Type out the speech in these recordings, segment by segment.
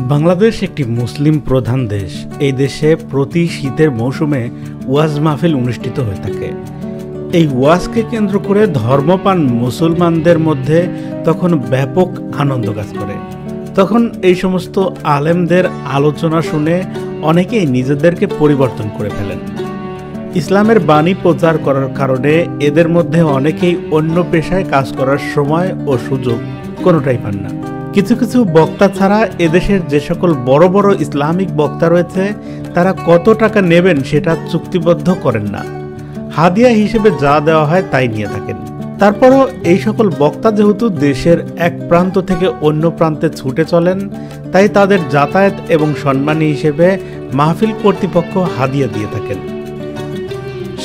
বাংলাদেশ একটি মুসলিম প্রধান দেশ। এই দেশে প্রতি শীতের মৌসুমে ওয়াজ মাহফিল অনুষ্ঠিত হয়ে থাকে। এই ওয়াজকে কেন্দ্র করে ধর্মপ্রাণ মুসলমানদের মধ্যে তখন ব্যাপক আনন্দ কাজ করে। তখন এই সমস্ত আলেমদের আলোচনা শুনে অনেকেই নিজেদেরকে পরিবর্তন করে ফেলেন। ইসলামের বাণী প্রচার করার কারণে এদের মধ্যে অনেকেই অন্য পেশায় কাজ করার সময় ও সুযোগ কোনোটাই পান না। কিছু কিছু বক্তা ছাড়া এদেশের যে সকল বড় বড় ইসলামিক বক্তা রয়েছে তারা কত টাকা নেবেন সেটা চুক্তিবদ্ধ করেন না। হাদিয়া হিসেবে যা দেওয়া হয় তাই নিয়ে থাকেন। তারপরও এই সকল বক্তা যেহেতু দেশের এক প্রান্ত থেকে অন্য প্রান্তে ছুটে চলেন, তাই তাদের যাতায়াত এবং সম্মানী হিসেবে মাহফিল কর্তৃপক্ষ হাদিয়া দিয়ে থাকেন।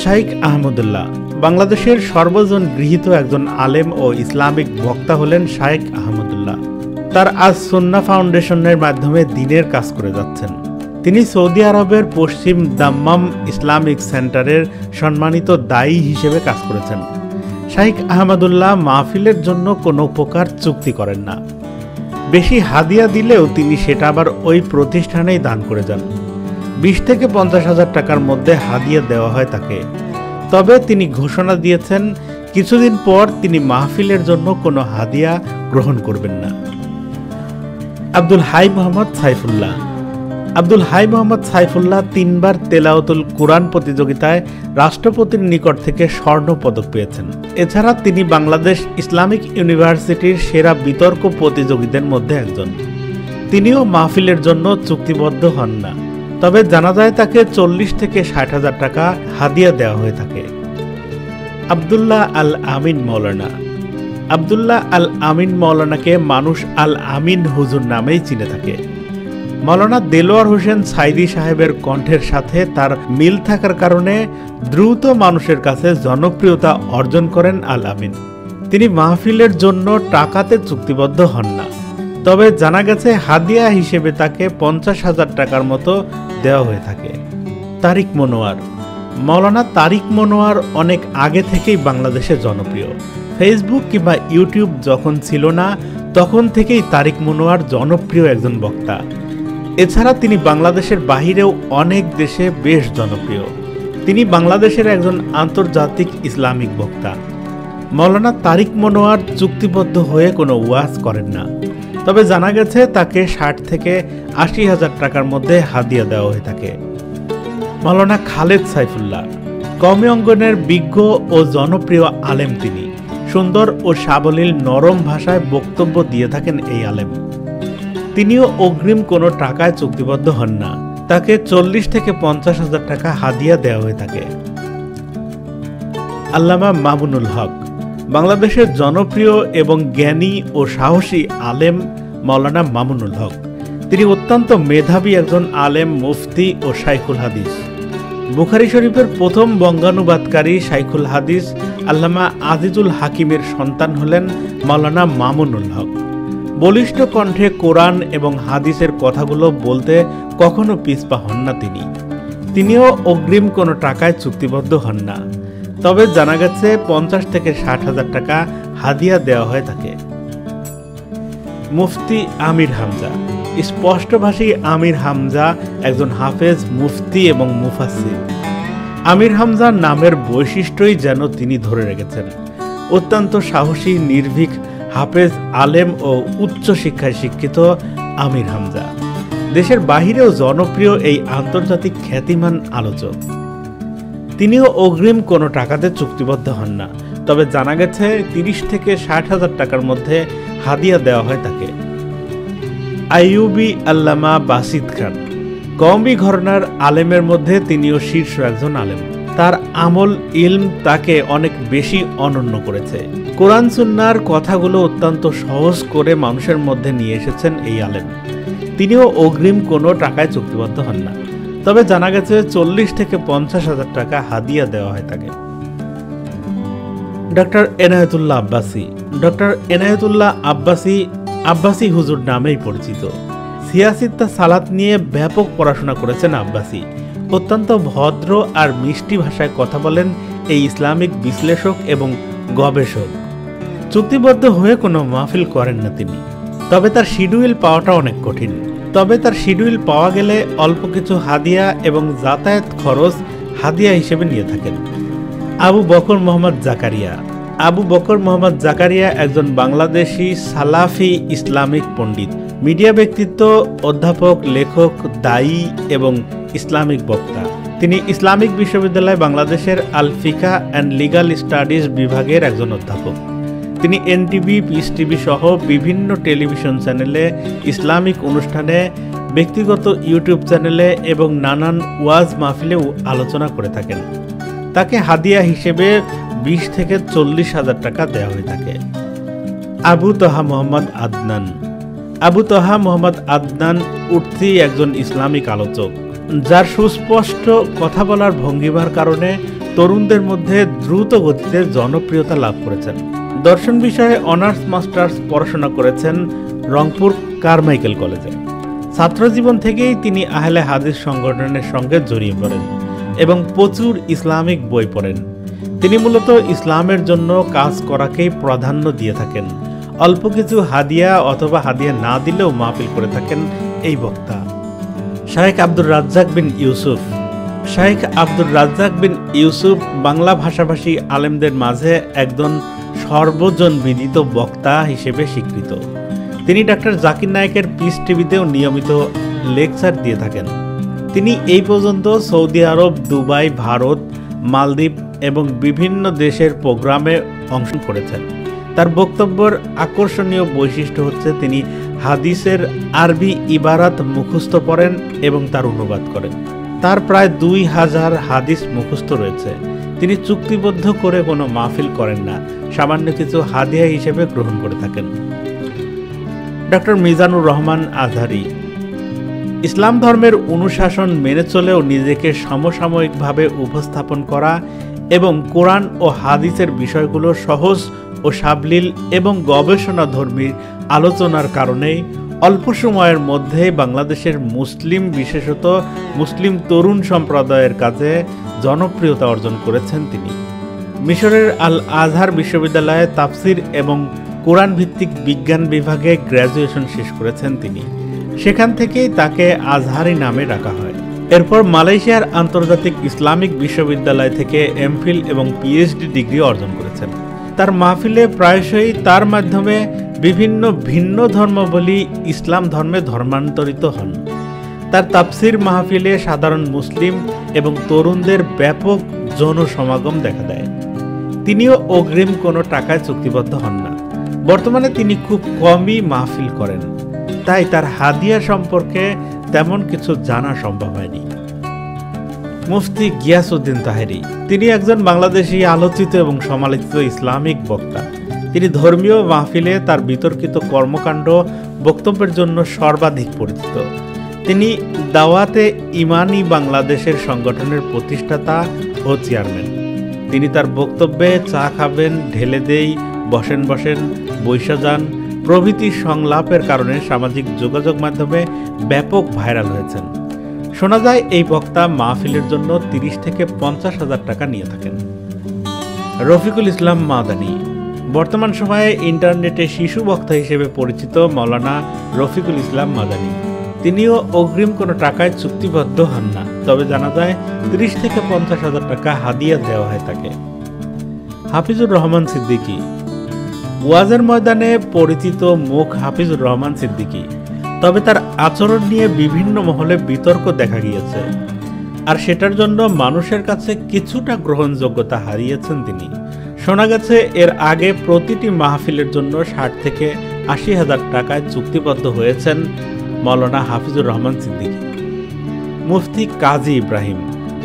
শাইখ আহমদুল্লাহ বাংলাদেশের সর্বজন গৃহীত একজন আলেম ও ইসলামিক বক্তা হলেন শাইখ আহমদুল্লাহ। তার আজ সুন্নাহ ফাউন্ডেশনের মাধ্যমে দ্বীনের কাজ করে যাচ্ছেন। তিনি সৌদি আরবের পশ্চিম দাম্মাম ইসলামিক সেন্টারের সম্মানিত দায়ী হিসেবে কাজ করেছেন। শাইখ আহমদুল্লাহ মাহফিলের জন্য কোনো প্রকার চুক্তি করেন না। বেশি হাদিয়া দিলেও তিনি সেটা আবার ওই প্রতিষ্ঠানেই দান করে যান। 20 থেকে 50,000 টাকার মধ্যে হাদিয়া দেওয়া হয় তাকে। তবে তিনি ঘোষণা দিয়েছেন কিছুদিন পর তিনি মাহফিলের জন্য কোনো হাদিয়া গ্রহণ করবেন না। আব্দুল হাই মোহাম্মদ সাইফুল্লাহ আব্দুল হাই মোহাম্মদ সাইফুল্লাহ 3 বার তেলাওয়াতুল কুরআন প্রতিযোগিতায় রাষ্ট্রপতির নিকট থেকে স্বর্ণ পদক পেয়েছেন। এছাড়া তিনি বাংলাদেশ ইসলামিক ইউনিভার্সিটির সেরা বিতর্ক প্রতিযোগীদের মধ্যে একজন। তিনিও মাহফিলের জন্য চুক্তিবদ্ধ হন না। তবে জানা যায় তাকে 40 থেকে 60,000 টাকা হাদিয়া দেওয়া হয়ে থাকে। আব্দুল্লাহ আল আমিন মৌলানা আব্দুল্লাহ আল আমিন মৌলানাকে মানুষ আল আমিন হুজুর নামেই চিনে থাকে। মৌলানা দেলোয়ার হোসেন সাইদি সাহেবের কণ্ঠের সাথে তার মিল থাকার কারণে দ্রুত মানুষের কাছে জনপ্রিয়তা অর্জন করেন আল আমিন। তিনি মাহফিলের জন্য টাকাতে চুক্তিবদ্ধ হন না। তবে জানা গেছে হাদিয়া হিসেবে তাকে 50,000 টাকার মতো দেওয়া হয়ে থাকে। তারিক মনোয়ার মৌলানা তারিক মনোয়ার অনেক আগে থেকেই বাংলাদেশে জনপ্রিয়। ফেসবুক কিংবা ইউটিউব যখন ছিল না তখন থেকেই তারিক মনোয়ার জনপ্রিয় একজন বক্তা। এছাড়া তিনি বাংলাদেশের বাহিরেও অনেক দেশে বেশ জনপ্রিয়। তিনি বাংলাদেশের একজন আন্তর্জাতিক ইসলামিক বক্তা। মৌলানা তারিক মনোয়ার চুক্তিবদ্ধ হয়ে কোনো ওয়াজ করেন না। তবে জানা গেছে তাকে 60 থেকে 80,000 টাকার মধ্যে হাদিয়া দেওয়া হয়ে থাকে। মৌলানা খালেদ সাইফুল্লাহ কওমি অঙ্গনের বিজ্ঞ ও জনপ্রিয় আলেম। তিনি সুন্দর ও সাবলীল নরম ভাষায় বক্তব্য দিয়ে থাকেন এই আলেম। তিনিও অগ্রিম কোনো টাকায় চুক্তিবদ্ধ হন না। তাকে 40 থেকে 50,000 টাকা হাদিয়া দেওয়া হয়ে থাকে। আল্লামা মামুনুল হক বাংলাদেশের জনপ্রিয় এবং জ্ঞানী ও সাহসী আলেম মৌলানা মামুনুল হক। তিনি অত্যন্ত মেধাবী একজন আলেম, মুফতি ও শাইখুল হাদিস। বুখারী শরীফের প্রথম বঙ্গানুবাদকারী শাইখুল হাদিস আল্লামা আজিজুল হাকিমের সন্তান হলেন মৌলানা মামুনুল হক। বলিষ্ঠ কণ্ঠে কোরআন এবং হাদিসের কথাগুলো বলতে কখনো পিছপা হন না তিনিও অগ্রিম কোনো টাকায় চুক্তিবদ্ধ হন না। তবে জানা গেছে 50 থেকে 60,000 টাকা হাদিয়া দেওয়া হয় তাকে। মুফতি আমির হামজা স্পষ্টভাষী আমির হামজা একজন হাফেজ, মুফতি এবং মুফাসসির। আমির হামজার নামের বৈশিষ্ট্যই যেন তিনি ধরে রেখেছেন। অত্যন্ত সাহসী, নির্ভীক, হাফেজ, আলেম ও উচ্চ শিক্ষায় শিক্ষিত আমির হামজা দেশের বাহিরেও জনপ্রিয় এই আন্তর্জাতিক খ্যাতিমান আলোচক। তিনিও অগ্রিম কোনো টাকাতে চুক্তিবদ্ধ হন না। তবে জানা গেছে 30 থেকে 60,000 টাকার মধ্যে হাদিয়া দেওয়া হয় তাকে। আইয়ুবী আল্লামা বাসিত খান কওমি ঘরানার আলেমের মধ্যে তিনিও শীর্ষ একজন আলেম। তার আমল, ইলম তাকে অনেক বেশি অনন্য করেছে। কোরআন সুন্নাহর কথাগুলো অত্যন্ত সহজ করে মানুষের মধ্যে নিয়ে এসেছেন এই আলেম। তিনিও অগ্রিম কোনো টাকায় চুক্তিবদ্ধ হন না। তবে জানা গেছে 40 থেকে 50,000 টাকা হাদিয়া দেওয়া হয় তাকে। ডক্টর এনায়েতুল্লাহ আব্বাসী ডক্টর এনায়েতুল্লাহ আব্বাসী হুজুর নামেই পরিচিত। সিয়াসিত্তা সালাত নিয়ে ব্যাপক পড়াশোনা করেছেন আব্বাসী। অত্যন্ত ভদ্র আর মিষ্টি ভাষায় কথা বলেন এই ইসলামিক বিশ্লেষক এবং গবেষক। চুক্তিবদ্ধ হয়ে কোনো মাহফিল করেন না তিনি। তবে তার শিডিউল পাওয়াটা অনেক কঠিন। তবে তার শিডিউল পাওয়া গেলে অল্প কিছু হাদিয়া এবং যাতায়াত খরচ হাদিয়া হিসেবে নিয়ে থাকেন। আবু বকর মোহাম্মদ জাকারিয়া। আবু বকর মোহাম্মদ জাকারিয়া একজন বাংলাদেশি সালাফি ইসলামিক পণ্ডিত, মিডিয়া ব্যক্তিত্ব, অধ্যাপক, লেখক, দায়ী এবং ইসলামিক বক্তা। তিনি ইসলামিক বিশ্ববিদ্যালয় বাংলাদেশের আল ফিকা অ্যান্ড লিগাল স্টাডিজ বিভাগের একজন অধ্যাপক। তিনি এনটিভি, পিস টিভি সহ বিভিন্ন টেলিভিশন চ্যানেলে, ইসলামিক অনুষ্ঠানে, ব্যক্তিগত ইউটিউব চ্যানেলে এবং নানান ওয়াজ মাহফিলেও আলোচনা করে থাকেন। তাকে হাদিয়া হিসেবে 20 থেকে 40,000 টাকা দেওয়া হয়ে থাকে। আবু তহা মোহাম্মদ আদনান। আবু তহা মোহাম্মদ আদনান উঠতি একজন ইসলামিক আলোচক, যার সুস্পষ্ট কথা বলার ভঙ্গিমার কারণে তরুণদের মধ্যে দ্রুত গতিতে জনপ্রিয়তা লাভ করেছেন। দর্শন বিষয়ে অনার্স মাস্টার্স পড়াশোনা করেছেন রংপুর কারমাইকেল কলেজে। ছাত্রজীবন থেকেই তিনি আহলে হাদিস সংগঠনের সঙ্গে জড়িয়ে পড়েন এবং প্রচুর ইসলামিক বই পড়েন। তিনি মূলত ইসলামের জন্য কাজ করাকেই প্রাধান্য দিয়ে থাকেন। অল্প কিছু হাদিয়া অথবা হাদিয়া না দিলেও মাহফিল করে থাকেন এই বক্তা। শাইখ আব্দুর রাজ্জাক বিন ইউসুফ। শাইখ আব্দুর রাজ্জাক বিন ইউসুফ বাংলা ভাষাভাষী আলেমদের মাঝে একজন সর্বজন বিদিত বক্তা হিসেবে স্বীকৃত। তিনি ডাক্তার জাকির নায়েকের পিস টিভিতেও নিয়মিত লেকচার দিয়ে থাকেন। তিনি এই পর্যন্ত সৌদি আরব, দুবাই, ভারত, মালদ্বীপ এবং বিভিন্ন দেশের প্রোগ্রামে অংশ করেছেন। তার বক্তব্যের আকর্ষণীয় বৈশিষ্ট্য হচ্ছে তিনি হাদিসের আরবি ইবারাত মুখস্থ পড়েন এবং তার অনুবাদ করেন। তার প্রায় 2000 হাদিস মুখস্থ রয়েছে। তিনি চুক্তিবদ্ধ করে কোনো মাহফিল করেন না, সামান্য কিছু হাদিয়া হিসেবে গ্রহণ করে থাকেন। ডক্টর মিজানুর রহমান আজহারি। ইসলাম ধর্মের অনুশাসন মেনে চলেও নিজেকে সমসাময়িকভাবে উপস্থাপন করা এবং কোরআন ও হাদিসের বিষয়গুলো সহজ ও সাবলীল এবং গবেষণাধর্মী আলোচনার কারণেই অল্প সময়ের মধ্যে বাংলাদেশের মুসলিম, বিশেষত মুসলিম তরুণ সম্প্রদায়ের কাছে জনপ্রিয়তা অর্জন করেছেন তিনি। মিশরের আল আজহার বিশ্ববিদ্যালয়ে তাফসির এবং কোরআন ভিত্তিক বিজ্ঞান বিভাগে গ্র্যাজুয়েশন শেষ করেছেন তিনি। সেখান থেকেই তাকে আজহারি নামে ডাকা হয়। এরপর মালয়েশিয়ার আন্তর্জাতিক ইসলামিক বিশ্ববিদ্যালয় থেকে এমফিল এবং পিএইচডি ডিগ্রি অর্জন করেছেন। তার মাহফিলে প্রায়শই তার মাধ্যমে বিভিন্ন ভিন্ন ধর্মাবলম্বী ইসলাম ধর্মে ধর্মান্তরিত হন। তার তাফসির মাহফিলে সাধারণ মুসলিম এবং তরুণদের ব্যাপক জনসমাগম দেখা দেয়। তিনিও অগ্রিম কোনো টাকায় চুক্তিবদ্ধ হন না। বর্তমানে তিনি খুব কমই মাহফিল করেন, তাই তার হাদিয়া সম্পর্কে তেমন কিছু জানা সম্ভব হয়নি। মুফতি গিয়াসউদ্দিন তাহেরি। তিনি একজন বাংলাদেশি আলোচিত এবং সমালোচিত ইসলামিক বক্তা। তিনি ধর্মীয় মাহফিলে তার বিতর্কিত কর্মকাণ্ড, বক্তব্যের জন্য সর্বাধিক পরিচিত। তিনি দাওয়াতে ইমানি বাংলাদেশের সংগঠনের প্রতিষ্ঠাতা ও চেয়ারম্যান। তিনি তার বক্তব্যে চা খাবেন, ঢেলে দেই, বসেন বসেন, বৈশা যান প্রভৃতি সংলাপের কারণে সামাজিক যোগাযোগ মাধ্যমে ব্যাপক ভাইরাল হয়েছেন। শোনা যায় এই বক্তা মাহফিলের জন্য 30 থেকে 50,000 টাকা নিয়ে থাকেন। রফিকুল ইসলাম মাদানী। বর্তমান সময়ে ইন্টারনেটে শিশু বক্তা হিসেবে পরিচিত মাওলানা রফিকুল ইসলাম মাদানী। তিনিও অগ্রিম কোনো টাকায় চুক্তিবদ্ধ হন না, তবে জানা যায় 30 থেকে 50,000 টাকা হাদিয়া দেওয়া হয় তাকে। হাফিজুর রহমান সিদ্দিকী। ওয়াজের ময়দানে পরিচিত মুখ হাফিজুর রহমান সিদ্দিকী, তবে তার আচরণ নিয়ে বিভিন্ন মহলে বিতর্ক দেখা গিয়েছে, আর সেটার জন্য মানুষের কাছে কিছুটা গ্রহণযোগ্যতা হারিয়েছেন তিনি। শোনা গেছে এর আগে প্রতিটি মাহফিলের জন্য 60 থেকে 80,000 টাকায় চুক্তিবদ্ধ হয়েছেন মাওলানা হাফিজুর রহমান সিদ্দিকী। মুফতি কাজী ইব্রাহিম।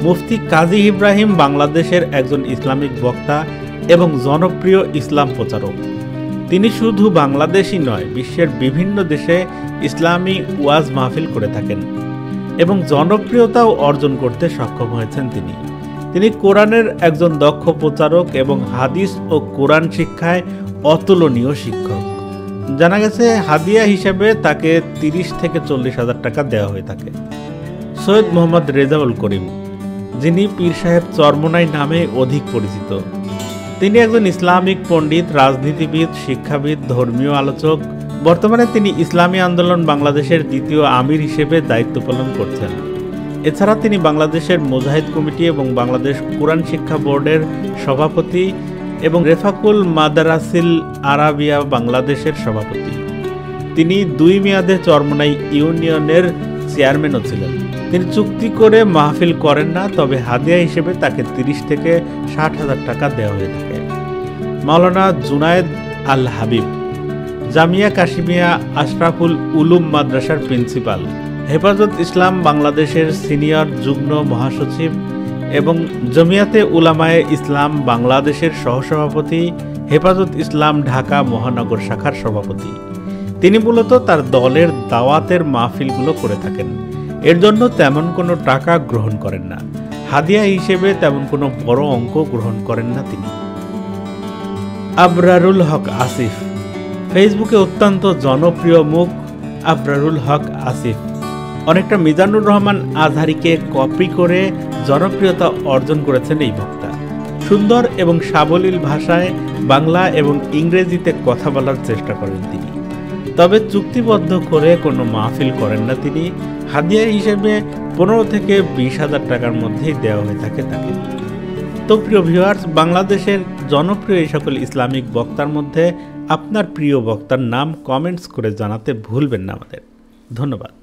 মুফতি কাজী ইব্রাহিম বাংলাদেশের একজন ইসলামিক বক্তা এবং জনপ্রিয় ইসলাম প্রচারক। তিনি শুধু বাংলাদেশই নয়, বিশ্বের বিভিন্ন দেশে ইসলামী ওয়াজ মাহফিল করে থাকেন এবং জনপ্রিয়তাও অর্জন করতে সক্ষম হয়েছেন তিনি। তিনি কোরআনের একজন দক্ষ প্রচারক এবং হাদিস ও কোরআন শিক্ষায় অতুলনীয় শিক্ষক। জানা গেছে হাদিয়া হিসেবে তাকে 30 থেকে 40,000 টাকা দেওয়া হয়ে থাকে। সৈয়দ মোহাম্মদ রেজাউল করিম, যিনি পীর সাহেব চরমোনাই নামে অধিক পরিচিত। তিনি একজন ইসলামিক পণ্ডিত, রাজনীতিবিদ, শিক্ষাবিদ, ধর্মীয় আলোচক, বর্তমানে তিনি ইসলামী আন্দোলন বাংলাদেশের দ্বিতীয় আমির হিসেবে দায়িত্ব পালন করছেন। এছাড়া তিনি বাংলাদেশের মুজাহিদ কমিটি এবং বাংলাদেশ কুরআন শিক্ষা বোর্ডের সভাপতি এবং রেফাকুল মাদারাসিল আরাবিয়া বাংলাদেশের সভাপতি। তিনি 2 মেয়াদে চরমোনাই ইউনিয়নের চেয়ারম্যানও ছিলেন। তিনি চুক্তি করে মাহফিল করেন না, তবে হাদিয়া হিসেবে তাকে 30 থেকে 60,000 টাকা দেওয়া হয়ে থাকে। মাওলানা জুনায়েদ আল হাবিব জামিয়া কাশিমিয়া আশরাফুল উলুম মাদ্রাসার প্রিন্সিপাল, হেফাজত ইসলাম বাংলাদেশের সিনিয়র যুগ্ম মহাসচিব এবং জমিয়াতে উলামায়ে ইসলাম বাংলাদেশের সহসভাপতি, হেফাজত ইসলাম ঢাকা মহানগর শাখার সভাপতি। তিনি মূলত তার দলের দাওয়াতের মাহফিলগুলো করে থাকেন। এর জন্য তেমন কোনো টাকা গ্রহণ করেন না। হাদিয়া হিসেবে তেমন কোনো বড় অঙ্ক গ্রহণ করেন না তিনি। আবরারুল হক আসিফ ফেসবুকে অত্যন্ত জনপ্রিয় মুখ। আবরারুল হক আসিফ অনেকটা মিজানুর রহমান আজহারিকে কপি করে জনপ্রিয়তা অর্জন করেছেন এই বক্তা। সুন্দর এবং সাবলীল ভাষায় বাংলা এবং ইংরেজিতে কথা বলার চেষ্টা করেন তিনি, তবে চুক্তিবদ্ধ করে কোনো মাহফিল করেন না তিনি। হাদিয়া হিসেবে 15 থেকে 20,000 টাকার মধ্যেই দেওয়া হয়ে থাকে তাকে। তো প্রিয় ভিউয়ার্স, বাংলাদেশের জনপ্রিয় এই সকল ইসলামিক বক্তার মধ্যে আপনার প্রিয় বক্তার নাম কমেন্টস করে জানাতে ভুলবেন না আমাদের। ধন্যবাদ।